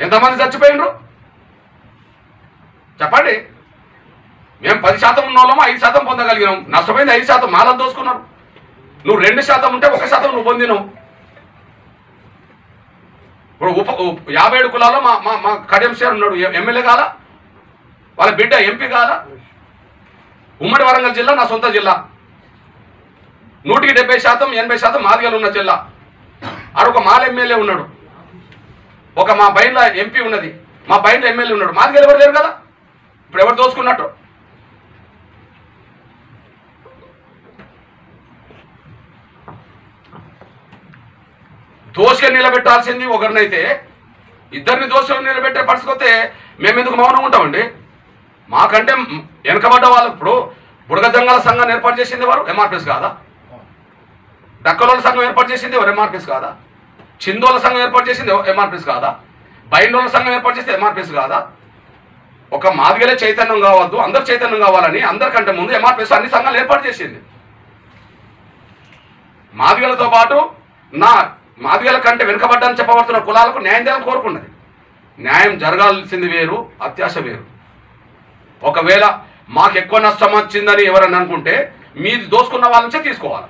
ఎంతమంది చచ్చిపోయినరు చెప్పండి. మేము 10% ఉన్న వాళ్ళము 5% పొందగలిగినాం. నష్టపోయింది 5%. మాలను దోసుకున్నారు. నువ్వు 2% ఉంటే 1% నువ్వు పొందినావు. ఇప్పుడు 57 కులాల్లో మా కడియం సార్ ఉన్నాడు, ఎమ్మెల్యే కాదా, వాళ్ళ బిడ్డ ఎంపీ కాదా. ఉమ్మడి వరంగల్ జిల్లా నా సొంత జిల్లా. 170% 80% మాదిగలు ఉన్న జిల్లా. ఆడొక మాల ఎమ్మెల్యే ఉన్నాడు, ఒక మా బయట ఎంపీ ఉన్నది, మా బయట ఎమ్మెల్యే ఉన్నాడు. మాదిగలు ఎవరు లేరు కదా. ఇప్పుడు ఎవరు దోసుకున్నట్టు? దోషగా నిలబెట్టాల్సింది ఒకరినైతే ఇద్దరిని దోషగా నిలబెట్టే పరిస్థితి వస్తే మేమెందుకు మౌనం ఉంటామండి? మాకంటే వెనకబడ్డ వాళ్ళు ఇప్పుడు బుడగ జంగాల సంఘాన్ని ఏర్పాటు చేసింది ఎవరు? ఎంఆర్పిఎస్ కాదా? డక్కలోల సంఘం ఏర్పాటు చేసింది ఎవరు? ఎంఆర్పిఎస్ కాదా? చిందోల సంఘం ఏర్పాటు చేసింది ఎంఆర్పిఎస్ కాదా? బైండోల సంఘం ఏర్పాటు చేస్తే ఎంఆర్పిఎస్ కాదా? ఒక మాదిగలే చైతన్యం కావద్దు, అందరు చైతన్యం కావాలని అందరికంటే ముందు ఎంఆర్పిఎస్ అన్ని సంఘాలు ఏర్పాటు చేసింది. మాదిగలతో పాటు మాదిగల కంటే వెనుకబడ్డాన్ని చెప్పబడుతున్న కులాలకు న్యాయం చేయాలని కోరుకున్నది. న్యాయం జరగాల్సింది వేరు, అత్యాశ వేరు. ఒకవేళ మాకు ఎక్కువ నష్టం వచ్చిందని ఎవరన్నా అనుకుంటే మీది దోసుకున్న వాళ్ళ నుంచే తీసుకోవాలి.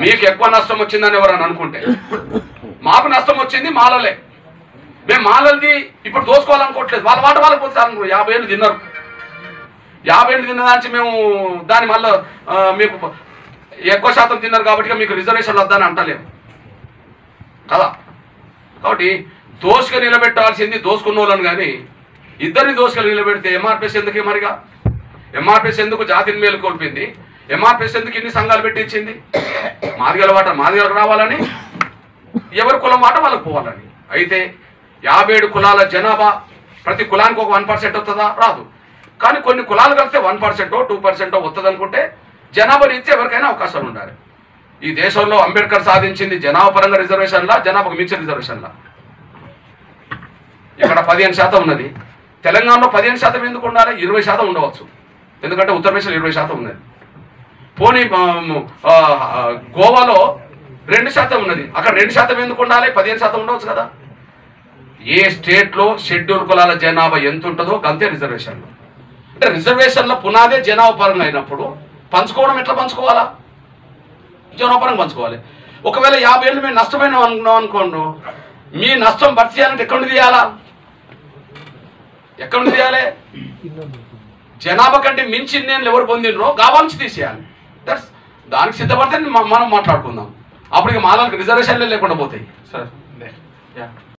మీకు ఎక్కువ నష్టం వచ్చిందని ఎవరన్నా అనుకుంటే, మాకు నష్టం వచ్చింది మాలలే, మేము మాలది ఇప్పుడు దోసుకోవాలనుకోవట్లేదు. వాళ్ళ వాట వాళ్ళకి పోతారు. 50 ఏళ్ళు తిన్నారు, 50 ఏళ్ళు తిన్న దానికి మేము దాని మళ్ళీ మీకు ఎక్కువ శాతం తిన్నారు కాబట్టి మీకు రిజర్వేషన్లు వద్దని అంటలేము కదా. కాబట్టి దోసుగా నిలబెట్టాల్సింది దోసుకున్న వాళ్ళని, కానీ ఇద్దరిని దోసుగా నిలబెడితే ఎంఆర్పిఎస్ ఎందుకు? మరిగా ఎంఆర్పిఎస్ ఎందుకు జాతిని మేలు కోల్పింది? ఎంఆర్పిఎస్ ఎందుకు ఇన్ని సంఘాలు పెట్టించింది? మాదిగల వాట మాదిగలకు రావాలని, ఎవరి కులం వాట వాళ్ళకు పోవాలని. అయితే 57 కులాల జనాభా, ప్రతి కులానికి ఒక 1% వస్తుందా? రాదు. కానీ కొన్ని కులాలు కలిస్తే 1%, 2% వస్తుంది అనుకుంటే జనాభా రీత్యా ఎవరికైనా అవకాశాలు ఉండాలి. ఈ దేశంలో అంబేద్కర్ సాధించింది జనాభా పరంగా రిజర్వేషన్లా, జనాభాకు మించిన రిజర్వేషన్లా. ఇక్కడ 15% ఉన్నది. తెలంగాణలో 15% ఎందుకు ఉండాలి? 20% ఉండవచ్చు. ఎందుకంటే ఉత్తరప్రదేశ్లో 20% ఉన్నది. పోనీ గోవాలో 2% ఉన్నది, అక్కడ 2% ఎందుకు ఉండాలి? 15% ఉండవచ్చు కదా. ఏ స్టేట్లో షెడ్యూల్ కులాల జనాభా ఎంత ఉంటుందో అంతే రిజర్వేషన్లు. అంటే రిజర్వేషన్ల పునాదే జనాభా పరంగా అయినప్పుడు పంచుకోవడం ఎట్లా పంచుకోవాలా? జనాభా పరంగా పంచుకోవాలి. ఒకవేళ 50 ఏళ్ళు మేము నష్టమైన అనుకున్నాం అనుకోండి, మీ నష్టం భర్తీ చేయాలంటే ఎక్కడి నుండి తీయాలా? ఎక్కడి నుండి తీయాలి? జనాభా కంటే మించి నేను ఎవరు పొందినరో గావాల్సి తీసేయాలి. దానికి సిద్ధపడితే మనం మాట్లాడుకుందాం. అప్పటికి మాలకు రిజర్వేషన్లే లేకుండా పోతాయి. సరే.